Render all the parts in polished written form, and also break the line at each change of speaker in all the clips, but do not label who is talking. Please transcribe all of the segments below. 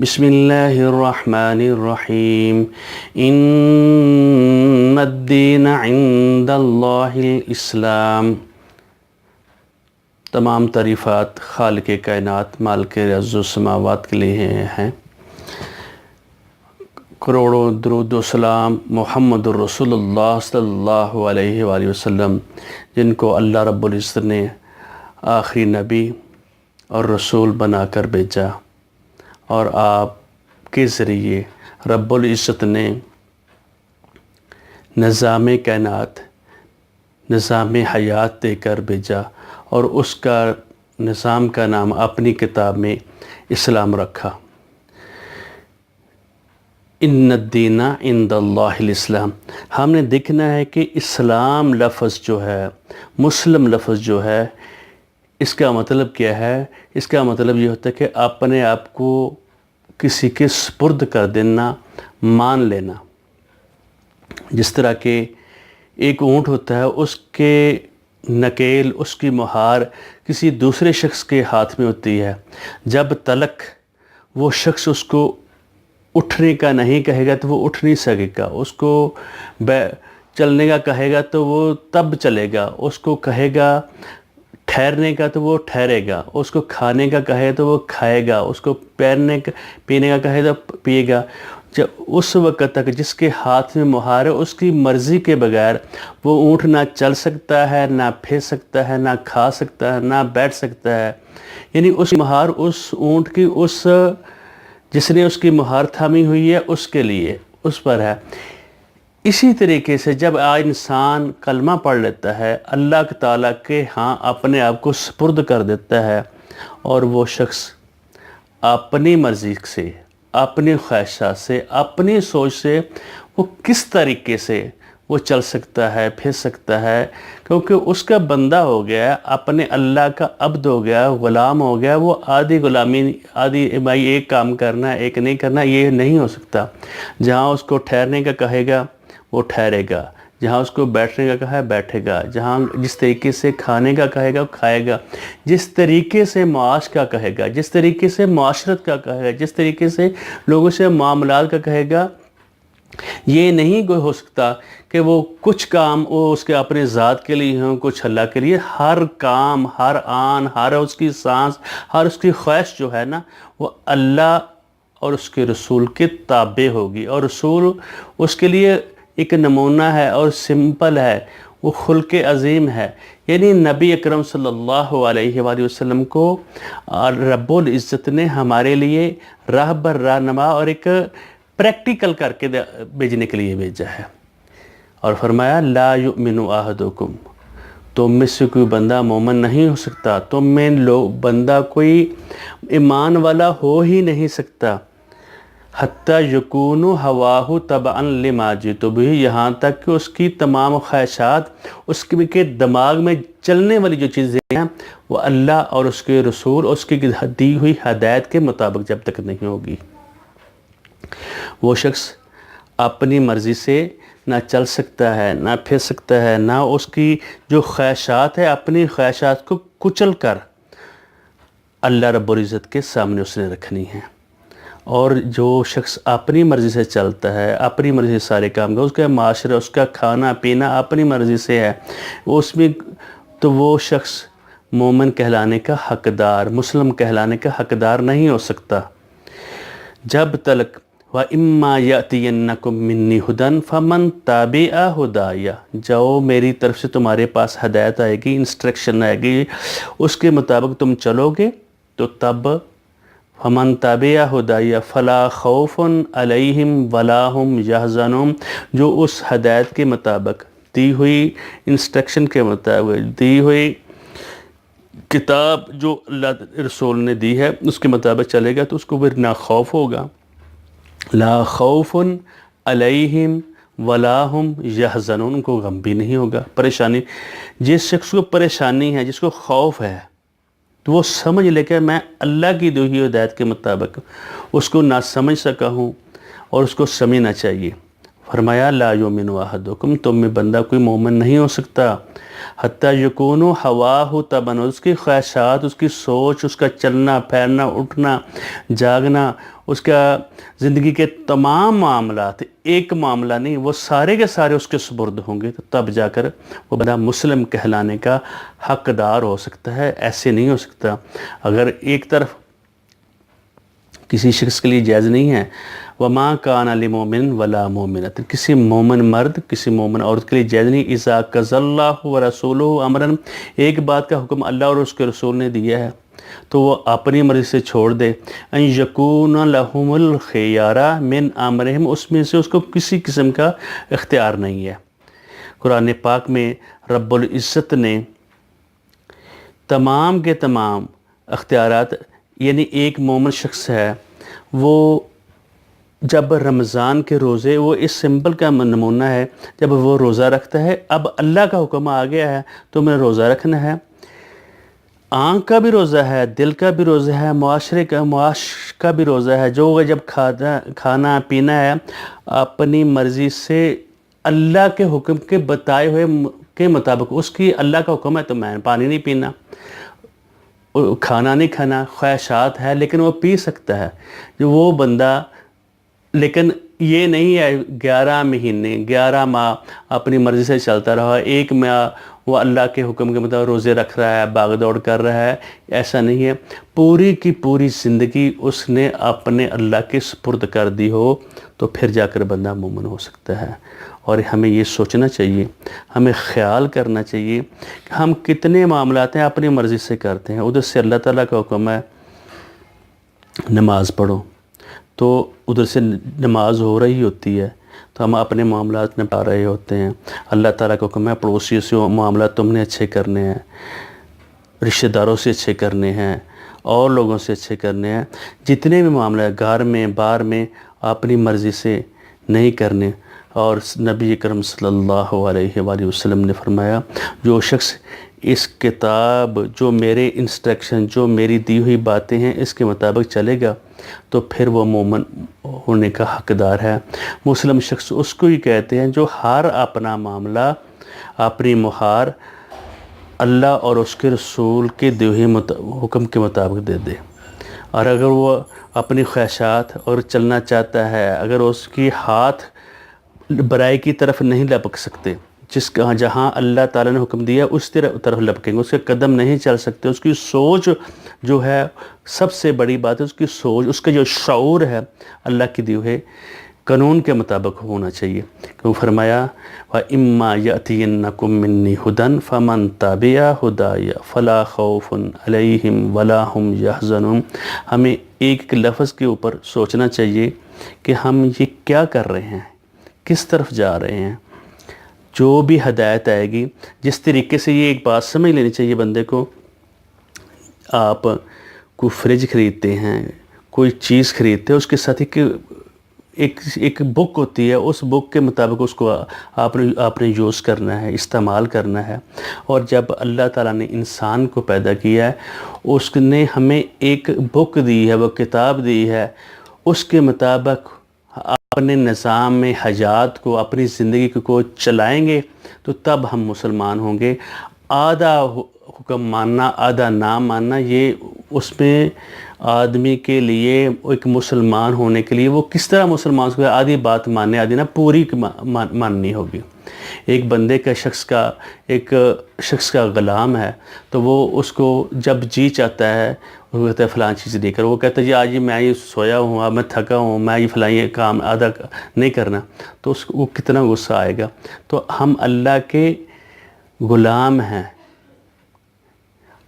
بسم اللہ الرحمن الرحیم ان الدین عند اللہ الاسلام۔ تمام تعریفات خالق کائنات مالک ارض و سماوات کے لیے ہیں۔ کروڑوں درود و سلام محمد الرسول اللہ صلی اللہ علیہ وآلہ وسلم، جن کو اللہ رب العزت نے آخری نبی اور رسول بنا کر بھیجا، اور آپ کے ذریعے رب العزت نے نظام کائنات، نظام حیات دے کر بھیجا، اور اس کا نظام کا نام اپنی کتاب میں اسلام رکھا۔ ان الدین عند اللہ الاسلام۔ ہم نے دیکھنا ہے کہ اسلام لفظ جو ہے، مسلم لفظ جو ہے، اس کا مطلب کیا ہے؟ اس کا مطلب یہ ہوتا ہے کہ اپنے آپ کو کسی کے سپرد کر دینا، مان لینا۔ جس طرح کہ ایک اونٹ ہوتا ہے، اس کے نکیل، اس کی مہار کسی دوسرے شخص کے ہاتھ میں ہوتی ہے۔ جب تلک وہ شخص اس کو اٹھنے کا نہیں کہے گا تو وہ اٹھ نہیں سکے گا، اس کو چلنے کا کہے گا تو وہ تب چلے گا، اس کو کہے گا ٹھہرنے کا تو وہ ٹھہرے گا، اس کو کھانے کا کہے تو وہ کھائے گا، اس کو پینے کا کہے تو پیے گا۔ جب اس وقت تک جس کے ہاتھ میں مہار ہے، اس کی مرضی کے بغیر وہ اونٹ نہ چل سکتا ہے، نہ پھر سکتا ہے، نہ کھا سکتا ہے، نہ بیٹھ سکتا ہے۔ یعنی اس مہار اس اونٹ کی، اس جس نے اس کی مہار تھامی ہوئی ہے، اس کے لیے، اس پر ہے۔ اسی طریقے سے جب انسان کلمہ پڑھ لیتا ہے، اللہ تعالیٰ کے ہاں اپنے آپ کو سپرد کر دیتا ہے، اور وہ شخص اپنی مرضی سے، اپنی خواہشات سے، اپنی سوچ سے وہ کس طریقے سے وہ چل سکتا ہے، پھر سکتا ہے، کیونکہ اس کا بندہ ہو گیا، اپنے اللہ کا عبد ہو گیا، غلام ہو گیا۔ وہ آدھی غلامی، آدھی بھائی ایک کام کرنا ایک نہیں کرنا، یہ نہیں ہو سکتا۔ جہاں اس کو ٹھہرنے کا کہے گا وہ ٹھہرے گا، جہاں اس کو بیٹھنے کا کہا ہے بیٹھے گا، جہاں جس طریقے سے کھانے کا کہے گا وہ کھائے گا، جس طریقے سے معاش کا کہے گا، جس طریقے سے معاشرت کا کہے گا، جس طریقے سے لوگوں سے معاملات کا کہے گا۔ یہ نہیں کوئی ہو سکتا کہ وہ کچھ کام وہ اس کے اپنے ذات کے لیے ہوں، کچھ اللہ کے لیے۔ ہر کام، ہر آن، ہر اس کی سانس، ہر اس کی خواہش جو ہے نا، وہ اللہ اور اس کے رسول کے تابع ہوگی، اور رسول اس کے لیے ایک نمونہ ہے اور سمپل ہے، وہ خلق عظیم ہے۔ یعنی نبی اکرم صلی اللہ علیہ وآلہ وسلم کو رب العزت نے ہمارے لیے راہ بر رہنما اور ایک پریکٹیکل کر کے بھیجنے کے لیے بھیجا ہے، اور فرمایا لا یؤمن احدکم، تم میں سے کوئی بندہ مومن نہیں ہو سکتا، تم میں بندہ کوئی ایمان والا ہو ہی نہیں سکتا، حتی یکون ہواہ تبعا لما جئت بہ، یہاں تک کہ اس کی تمام خواہشات، اس کے دماغ میں چلنے والی جو چیزیں ہیں، وہ اللہ اور اس کے رسول اور اس کی دی ہوئی ہدایت کے مطابق جب تک نہیں ہوگی۔ وہ شخص اپنی مرضی سے نہ چل سکتا ہے، نہ پھر سکتا ہے، نہ اس کی جو خواہشات ہے، اپنی خواہشات کو کچل کر اللہ رب العزت کے سامنے اس نے رکھنی ہے۔ اور جو شخص اپنی مرضی سے چلتا ہے، اپنی مرضی سے سارے کام کا، اس کا معاشرہ، اس کا کھانا پینا اپنی مرضی سے ہے، اس میں تو وہ شخص مومن کہلانے کا حقدار، مسلم کہلانے کا حقدار نہیں ہو سکتا۔ جب تلک وَإِمَّا يَأْتِيَنَّكُم مِّنِّي هُدًى فَمَن تَبِعَ هُدَايَ، جو میری طرف سے تمہارے پاس ہدایت آئے گی، انسٹرکشن آئے گی، اس کے مطابق تم چلو گے تو تب فَمَن تَبِعَ هُدَايَ فَلَا خَوْفٌ عَلَيْهِمْ وَلَا هُمْ يَحْزَنُونَ، جو اس ہدایت کے مطابق، دی ہوئی انسٹرکشن کے مطابق، دی ہوئی کتاب جو اللہ رسول نے دی ہے اس کے مطابق چلے گا تو اس کو پھر نہ خوف ہوگا، لا خوف علیہم ولا ہم یحزنون، ان کو غم بھی نہیں ہوگا، پریشانی۔ جس شخص کو پریشانی ہے، جس کو خوف ہے، تو وہ سمجھ لے کہ میں اللہ کی دی ہوئی ہدایت کے مطابق اس کو نہ سمجھ سکا ہوں، اور اس کو سمجھنا چاہیے۔ فرمایا لا یؤمن احدکم، تم میں بندہ کوئی مومن نہیں ہو سکتا حتیٰ یکون ہواہ تبعا، اس کی خواہشات، اس کی سوچ، اس کا چلنا پھرنا اٹھنا جاگنا، اس کا زندگی کے تمام معاملات، ایک معاملہ نہیں، وہ سارے کے سارے اس کے سپرد ہوں گے، تو تب جا کر وہ بندہ مسلم کہلانے کا حقدار ہو سکتا ہے، ایسے نہیں ہو سکتا۔ اگر ایک طرف کسی شخص کے لیے جائز نہیں ہے وَمَا كَانَ لِمُؤْمِنٍ وَلَا مُؤْمِنَةٍ، کسی مومن مرد کسی مومن عورت کے لیے جائز نہیں، اِذَا قَضَى اللَّهُ وَرَسُولُهُ أَمْرًا، ایک بات کا حکم اللہ اور اس کے رسول نے دیا ہے تو وہ اپنی مرضی سے چھوڑ دے، ان یکون لہم الخیارہ من امرہم، اس میں سے اس کو کسی قسم کا اختیار نہیں ہے۔ قرآن پاک میں رب العزت نے تمام کے تمام اختیارات، یعنی ایک مومن شخص ہے وہ جب رمضان کے روزے، وہ اس سمپل کا نمونہ ہے، جب وہ روزہ رکھتا ہے، اب اللہ کا حکم آ گیا ہے تو میں روزہ رکھنا ہے، آنکھ کا بھی روزہ ہے، دل کا بھی روزہ ہے، معاش کا بھی روزہ ہے، جو جب کھانا پینا ہے اپنی مرضی سے اللہ کے حکم کے بتائے ہوئے کے مطابق، اس کی اللہ کا حکم ہے تو میں پانی نہیں پینا، کھانا نہیں کھانا، خواہشات ہے لیکن وہ پی سکتا ہے جو وہ بندہ، لیکن یہ نہیں ہے 11 مہینے 11 ماہ اپنی مرضی سے چلتا رہا، ایک ماہ وہ اللہ کے حکم کے مطابق روزے رکھ رہا ہے، باغ دوڑ کر رہا ہے، ایسا نہیں ہے، پوری کی پوری زندگی اس نے اپنے اللہ کے سپرد کر دی ہو تو پھر جا کر بندہ مومن ہو سکتا ہے۔ اور ہمیں یہ سوچنا چاہیے، ہمیں خیال کرنا چاہیے کہ ہم کتنے معاملات ہیں اپنی مرضی سے کرتے ہیں، ادھر سے اللہ تعالیٰ کا حکم ہے نماز پڑھو تو ادھر سے نماز ہو رہی ہوتی ہے تو ہم اپنے معاملات نپٹا رہے ہوتے ہیں، اللہ تعالیٰ کا حکم ہے پڑوسیوں سے معاملات تم نے اچھے کرنے ہیں، رشتہ داروں سے اچھے کرنے ہیں، اور لوگوں سے اچھے کرنے ہیں، جتنے بھی معاملات گھر میں بار میں اپنی مرضی سے نہیں کرنے۔ اور نبی اکرم صلی اللہ علیہ وآلہ وسلم نے فرمایا جو شخص اس کتاب، جو میرے انسٹرکشن، جو میری دی ہوئی باتیں ہیں اس کے مطابق چلے گا تو پھر وہ مومن ہونے کا حقدار ہے۔ مسلم شخص اس کو ہی کہتے ہیں جو ہر اپنا معاملہ، اپنی مہار اللہ اور اس کے رسول کے دیے ہوئے حکم کے مطابق دے دے، اور اگر وہ اپنی خواہشات اور چلنا چاہتا ہے، اگر اس کی ہاتھ برائی کی طرف نہیں لپک سکتے، جہاں اللہ تعالیٰ نے حکم دیا اس طرف لپکیں گے، اس کے قدم نہیں چل سکتے، اس کی سوچ جو ہے سب سے بڑی بات ہے، اس کی سوچ، اس کا جو شعور ہے اللہ کی دی ہوئے قانون کے مطابق ہونا چاہیے۔ کیوں فرمایا وَإِمَّا يَأْتِيَنَّكُم مِّنِّي هُدًى فَمَن تَبِعَ هُدَايَ فَلَا خَوْفٌ عَلَيْهِمْ وَلَا هُمْ يَحْزَنُونَ، ہمیں ایک لفظ کے اوپر سوچنا چاہیے کہ ہم یہ کیا کر رہے ہیں، کس طرف جا رہے ہیں۔ جو بھی ہدایت آئے گی، جس طریقے سے یہ ایک بات سمجھ لینی چاہیے بندے کو، آپ کوئی فریج خریدتے ہیں، کوئی چیز خریدتے ہیں، اس کے ساتھ ایک بک ہوتی ہے، اس بک کے مطابق اس کو آپ نے یوز کرنا ہے، استعمال کرنا ہے۔ اور جب اللہ تعالیٰ نے انسان کو پیدا کیا ہے، اس نے ہمیں ایک بک دی ہے، وہ کتاب دی ہے، اس کے مطابق اپنے نظام میں حیات کو، اپنی زندگی کو چلائیں گے تو تب ہم مسلمان ہوں گے۔ آدھا حکم ماننا، آدھا نہ ماننا، یہ اس میں آدمی کے لیے، ایک مسلمان ہونے کے لیے وہ کس طرح مسلمان کو آدھی بات ماننے، آدھی نہ پوری ماننی ہوگی۔ ایک بندے کا ایک شخص کا غلام ہے تو وہ اس کو جب جی چاہتا ہے وہ کہتا ہے فلاں چیز دے کر، وہ کہتا ہے جی آج میں یہ سویا ہوں، اب میں تھکا ہوں، میں یہ فلاں یہ کام آدھا نہیں کرنا، تو اس کو کتنا غصہ آئے گا۔ تو ہم اللہ کے غلام ہیں،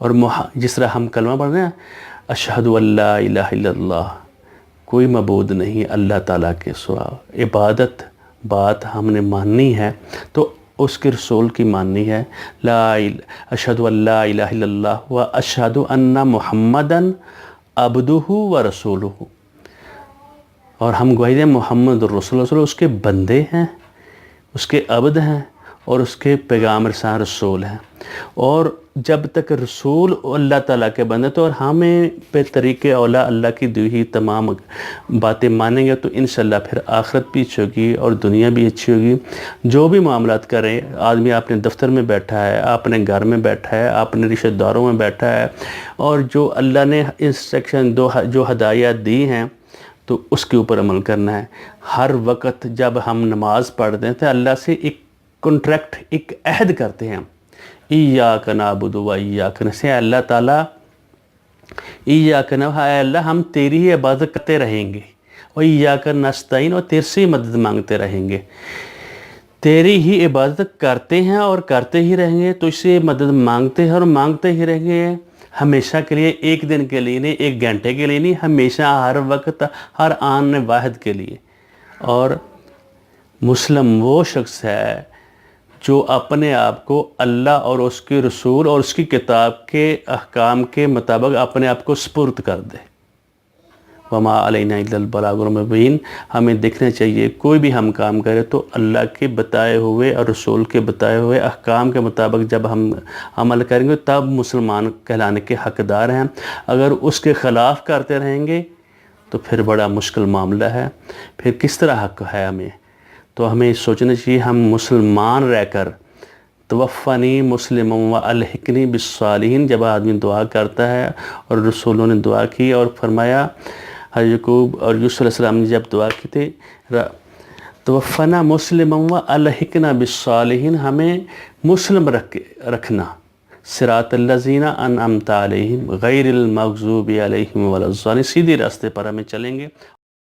اور جس طرح ہم کلمہ پڑھ رہے ہیں اشہد ان لا الہ الا اللہ، کوئی معبود نہیں اللہ تعالیٰ کے سوا، عبادت بات ہم نے ماننی ہے تو اس کے رسول کی ماننی ہے، اشہد ان لا الہ الا اللہ و اشہد ان محمدً عبدہ و رسولہ، اور ہم گواہی دیں محمد رسول اللہ اس کے بندے ہیں، اس کے عبد ہیں، اور اس کے پیغام رساں رسول ہیں، اور جب تک رسول اللہ تعالیٰ کے بندے تو اور ہمیں پہ طریقے اولا اللہ کی دی ہوئی تمام باتیں مانیں گے تو انشاءاللہ پھر آخرت بھی اچھی ہوگی اور دنیا بھی اچھی ہوگی۔ جو بھی معاملات کریں، آدمی اپنے دفتر میں بیٹھا ہے، اپنے گھر میں بیٹھا ہے، اپنے رشتہ داروں میں بیٹھا ہے، اور جو اللہ نے انسٹرکشن جو ہدایات دی ہیں تو اس کے اوپر عمل کرنا ہے۔ ہر وقت جب ہم نماز پڑھتے ہیں تو اللہ سے ایک کنٹریکٹ، ایک عہد کرتے ہیں، ایاک نعبد و ایاک نستعین، اللہ تعالیٰ ایاک نعبد، اے اللہ ہم تیری ہی عبادت کرتے رہیں گے، اور ایاک نستعین، اور تیرے سے مدد مانگتے رہیں گے، تیری ہی عبادت کرتے ہیں اور کرتے ہی رہیں گے، تو اس سے مدد مانگتے ہیں اور مانگتے ہی رہیں گے، ہمیشہ کے لیے، ایک دن کے لیے نہیں، ایک گھنٹے کے لیے نہیں، ہمیشہ، ہر وقت، ہر آن واحد کے لیے۔ اور مسلم وہ شخص ہے جو اپنے آپ کو اللہ اور اس کے رسول اور اس کی کتاب کے احکام کے مطابق اپنے آپ کو سپرد کر دے۔ وما علینا الا البلاغ المبین، ہمیں دیکھنا چاہیے کوئی بھی ہم کام کرے تو اللہ کے بتائے ہوئے اور رسول کے بتائے ہوئے احکام کے مطابق جب ہم عمل کریں گے تب مسلمان کہلانے کے حقدار ہیں۔ اگر اس کے خلاف کرتے رہیں گے تو پھر بڑا مشکل معاملہ ہے، پھر کس طرح حق ہے ہمیں۔ تو ہمیں سوچنا چاہیے ہم مسلمان رہ کر توفنی مسلم و الحقنی بالصالحین، جب آدمی دعا کرتا ہے، اور رسولوں نے دعا کی اور فرمایا، یعقوب اور یوسف علیہ السلام نے جب دعا کی تھی، توفنا مسلم و الحقنا بالصالحین، ہمیں مسلم رکھنا، صراط الذین انعمت علیہم غیر المغضوب علیہم ولا الضالین، سیدھے راستے پر ہمیں چلیں گے۔